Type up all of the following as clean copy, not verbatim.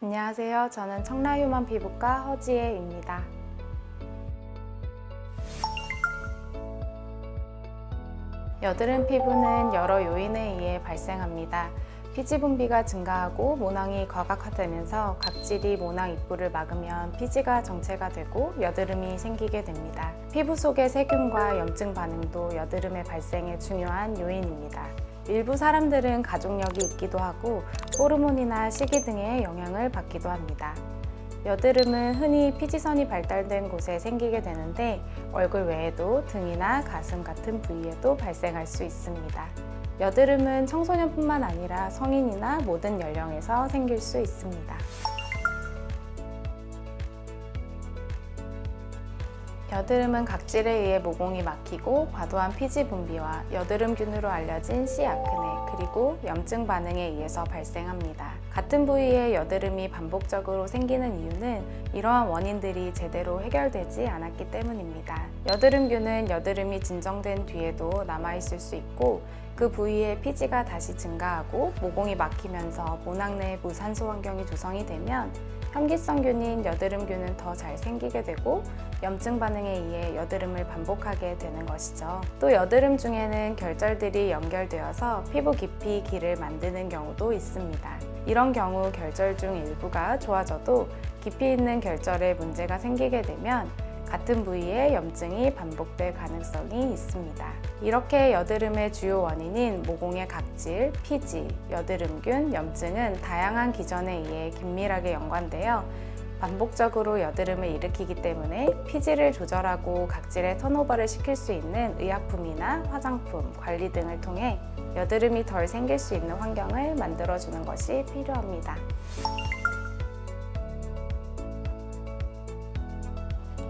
안녕하세요. 저는 청라휴먼 피부과 허지혜입니다. 여드름 피부는 여러 요인에 의해 발생합니다. 피지 분비가 증가하고 모낭이 과각화되면서 각질이 모낭 입구를 막으면 피지가 정체가 되고 여드름이 생기게 됩니다. 피부 속의 세균과 염증 반응도 여드름의 발생에 중요한 요인입니다. 일부 사람들은 가족력이 있기도 하고 호르몬이나 식이 등의 영향을 받기도 합니다. 여드름은 흔히 피지선이 발달된 곳에 생기게 되는데 얼굴 외에도 등이나 가슴 같은 부위에도 발생할 수 있습니다. 여드름은 청소년뿐만 아니라 성인이나 모든 연령에서 생길 수 있습니다. 여드름은 각질에 의해 모공이 막히고 과도한 피지 분비와 여드름균으로 알려진 C아크네 그리고 염증 반응에 의해서 발생합니다. 같은 부위에 여드름이 반복적으로 생기는 이유는 이러한 원인들이 제대로 해결되지 않았기 때문입니다. 여드름균은 여드름이 진정된 뒤에도 남아있을 수 있고 그 부위에 피지가 다시 증가하고 모공이 막히면서 모낭 내 무산소 환경이 조성이 되면 현기성균인 여드름균은 더 잘 생기게 되고 염증 반응에 의해 여드름을 반복하게 되는 것이죠. 또 여드름 중에는 결절들이 연결되어서 피부 깊이 길을 만드는 경우도 있습니다. 이런 경우 결절 중 일부가 좋아져도 깊이 있는 결절에 문제가 생기게 되면 같은 부위에 염증이 반복될 가능성이 있습니다. 이렇게 여드름의 주요 원인인 모공의 각질, 피지, 여드름균, 염증은 다양한 기전에 의해 긴밀하게 연관되어 반복적으로 여드름을 일으키기 때문에 피지를 조절하고 각질의 턴오버를 시킬 수 있는 의약품이나 화장품, 관리 등을 통해 여드름이 덜 생길 수 있는 환경을 만들어주는 것이 필요합니다.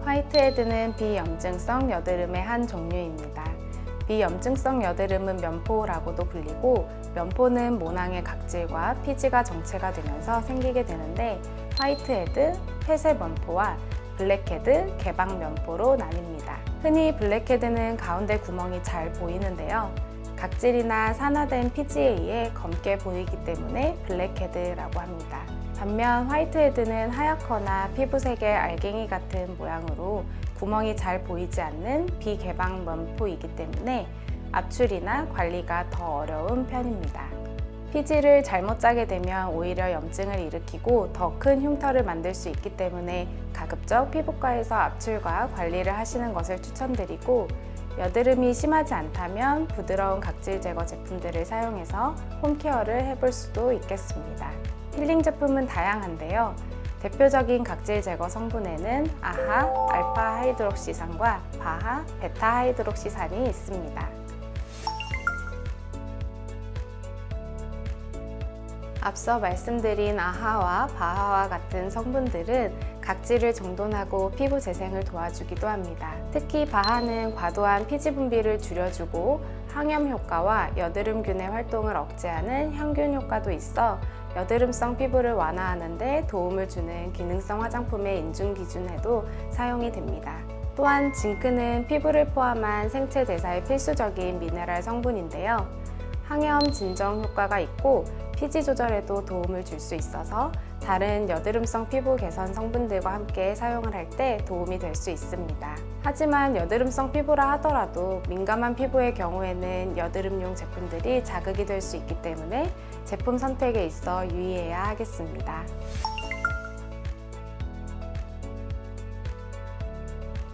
화이트헤드는 비염증성 여드름의 한 종류입니다. 비염증성 여드름은 면포라고도 불리고 면포는 모낭의 각질과 피지가 정체가 되면서 생기게 되는데 화이트헤드, 폐쇄 면포와 블랙헤드, 개방 면포로 나뉩니다. 흔히 블랙헤드는 가운데 구멍이 잘 보이는데요. 각질이나 산화된 피지에 의해 검게 보이기 때문에 블랙헤드라고 합니다. 반면 화이트헤드는 하얗거나 피부색의 알갱이 같은 모양으로 구멍이 잘 보이지 않는 비개방 면포이기 때문에 압출이나 관리가 더 어려운 편입니다. 피지를 잘못 짜게 되면 오히려 염증을 일으키고 더 큰 흉터를 만들 수 있기 때문에 가급적 피부과에서 압출과 관리를 하시는 것을 추천드리고 여드름이 심하지 않다면 부드러운 각질 제거 제품들을 사용해서 홈케어를 해볼 수도 있겠습니다. 필링 제품은 다양한데요. 대표적인 각질 제거 성분에는 아하, 알파 하이드록시산과 바하, 베타 하이드록시산이 있습니다. 앞서 말씀드린 아하와 바하와 같은 성분들은 각질을 정돈하고 피부 재생을 도와주기도 합니다. 특히 바하는 과도한 피지 분비를 줄여주고 항염 효과와 여드름균의 활동을 억제하는 향균 효과도 있어 여드름성 피부를 완화하는 데 도움을 주는 기능성 화장품의 인증 기준에도 사용이 됩니다. 또한 징크는 피부를 포함한 생체 대사에 필수적인 미네랄 성분인데요. 항염 진정 효과가 있고 피지 조절에도 도움을 줄 수 있어서 다른 여드름성 피부 개선 성분들과 함께 사용을 할 때 도움이 될 수 있습니다. 하지만 여드름성 피부라 하더라도 민감한 피부의 경우에는 여드름용 제품들이 자극이 될 수 있기 때문에 제품 선택에 있어 유의해야 하겠습니다.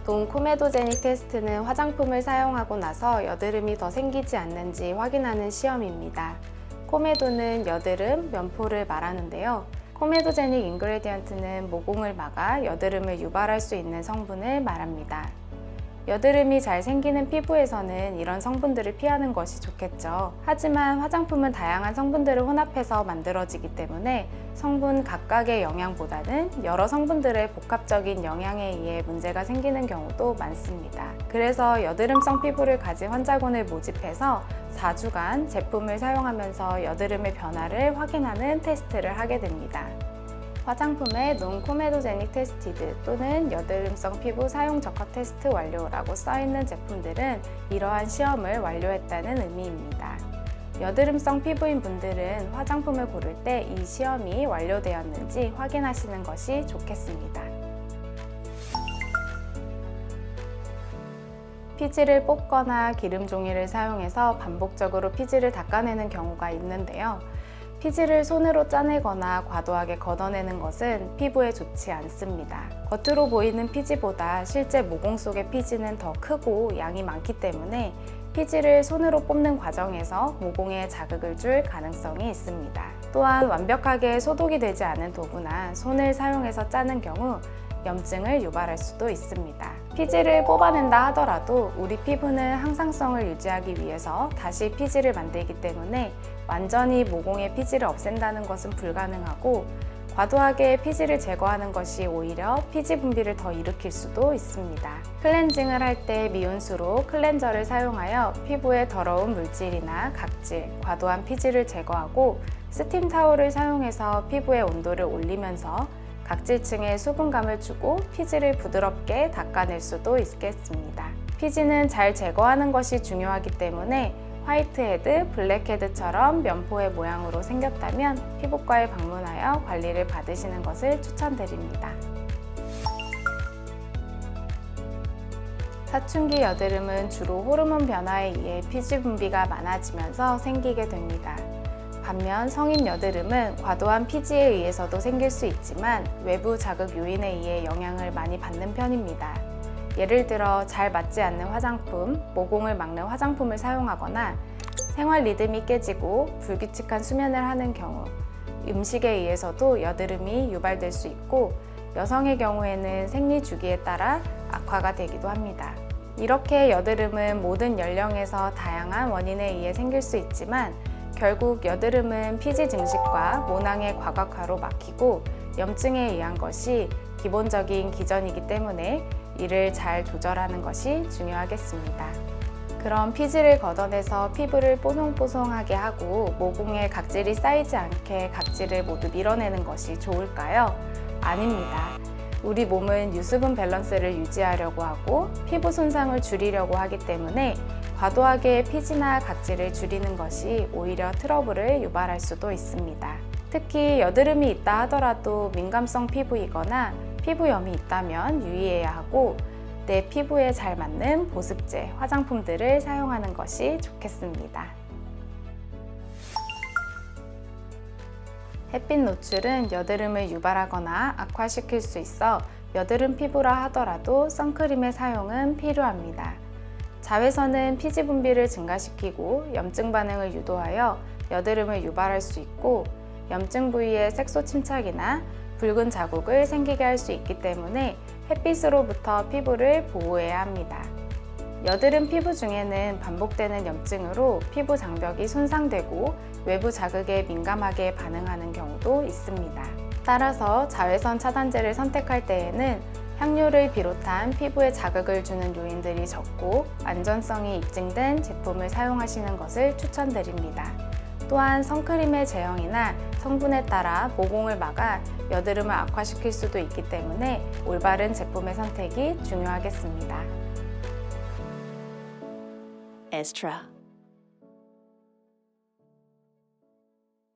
논코메도제닉 테스트는 화장품을 사용하고 나서 여드름이 더 생기지 않는지 확인하는 시험입니다. 코메도는 여드름, 면포를 말하는데요. 코메도제닉 인그레디언트는 모공을 막아 여드름을 유발할 수 있는 성분을 말합니다. 여드름이 잘 생기는 피부에서는 이런 성분들을 피하는 것이 좋겠죠. 하지만 화장품은 다양한 성분들을 혼합해서 만들어지기 때문에 성분 각각의 영향보다는 여러 성분들의 복합적인 영향에 의해 문제가 생기는 경우도 많습니다. 그래서 여드름성 피부를 가진 환자군을 모집해서 4주간 제품을 사용하면서 여드름의 변화를 확인하는 테스트를 하게 됩니다. 화장품에 논코메도제닉 테스티드 또는 여드름성 피부 사용 적합 테스트 완료라고 써있는 제품들은 이러한 시험을 완료했다는 의미입니다. 여드름성 피부인 분들은 화장품을 고를 때 이 시험이 완료되었는지 확인하시는 것이 좋겠습니다. 피지를 뽑거나 기름 종이를 사용해서 반복적으로 피지를 닦아내는 경우가 있는데요. 피지를 손으로 짜내거나 과도하게 걷어내는 것은 피부에 좋지 않습니다. 겉으로 보이는 피지보다 실제 모공 속의 피지는 더 크고 양이 많기 때문에 피지를 손으로 뽑는 과정에서 모공에 자극을 줄 가능성이 있습니다. 또한 완벽하게 소독이 되지 않은 도구나 손을 사용해서 짜는 경우 염증을 유발할 수도 있습니다. 피지를 뽑아낸다 하더라도 우리 피부는 항상성을 유지하기 위해서 다시 피지를 만들기 때문에 완전히 모공의 피지를 없앤다는 것은 불가능하고 과도하게 피지를 제거하는 것이 오히려 피지 분비를 더 일으킬 수도 있습니다. 클렌징을 할 때 미온수로 클렌저를 사용하여 피부에 더러운 물질이나 각질, 과도한 피지를 제거하고 스팀 타올을 사용해서 피부의 온도를 올리면서 각질층에 수분감을 주고 피지를 부드럽게 닦아낼 수도 있겠습니다. 피지는 잘 제거하는 것이 중요하기 때문에 화이트헤드, 블랙헤드처럼 면포의 모양으로 생겼다면 피부과에 방문하여 관리를 받으시는 것을 추천드립니다. 사춘기 여드름은 주로 호르몬 변화에 의해 피지 분비가 많아지면서 생기게 됩니다. 반면 성인 여드름은 과도한 피지에 의해서도 생길 수 있지만 외부 자극 요인에 의해 영향을 많이 받는 편입니다. 예를 들어 잘 맞지 않는 화장품, 모공을 막는 화장품을 사용하거나 생활 리듬이 깨지고 불규칙한 수면을 하는 경우, 음식에 의해서도 여드름이 유발될 수 있고 여성의 경우에는 생리 주기에 따라 악화가 되기도 합니다. 이렇게 여드름은 모든 연령에서 다양한 원인에 의해 생길 수 있지만 결국 여드름은 피지 증식과 모낭의 과각화로 막히고 염증에 의한 것이 기본적인 기전이기 때문에 이를 잘 조절하는 것이 중요하겠습니다. 그럼 피지를 걷어내서 피부를 뽀송뽀송하게 하고 모공에 각질이 쌓이지 않게 각질을 모두 밀어내는 것이 좋을까요? 아닙니다. 우리 몸은 유수분 밸런스를 유지하려고 하고 피부 손상을 줄이려고 하기 때문에 과도하게 피지나 각질을 줄이는 것이 오히려 트러블을 유발할 수도 있습니다. 특히 여드름이 있다 하더라도 민감성 피부이거나 피부염이 있다면 유의해야 하고 내 피부에 잘 맞는 보습제, 화장품들을 사용하는 것이 좋겠습니다. 햇빛 노출은 여드름을 유발하거나 악화시킬 수 있어 여드름 피부라 하더라도 선크림의 사용은 필요합니다. 자외선은 피지 분비를 증가시키고 염증 반응을 유도하여 여드름을 유발할 수 있고 염증 부위에 색소 침착이나 붉은 자국을 생기게 할 수 있기 때문에 햇빛으로부터 피부를 보호해야 합니다. 여드름 피부 중에는 반복되는 염증으로 피부 장벽이 손상되고 외부 자극에 민감하게 반응하는 경우도 있습니다. 따라서 자외선 차단제를 선택할 때에는 향료를 비롯한 피부에 자극을 주는 요인들이 적고 안전성이 입증된 제품을 사용하시는 것을 추천드립니다. 또한 선크림의 제형이나 성분에 따라 모공을 막아 여드름을 악화시킬 수도 있기 때문에 올바른 제품의 선택이 중요하겠습니다. Estra.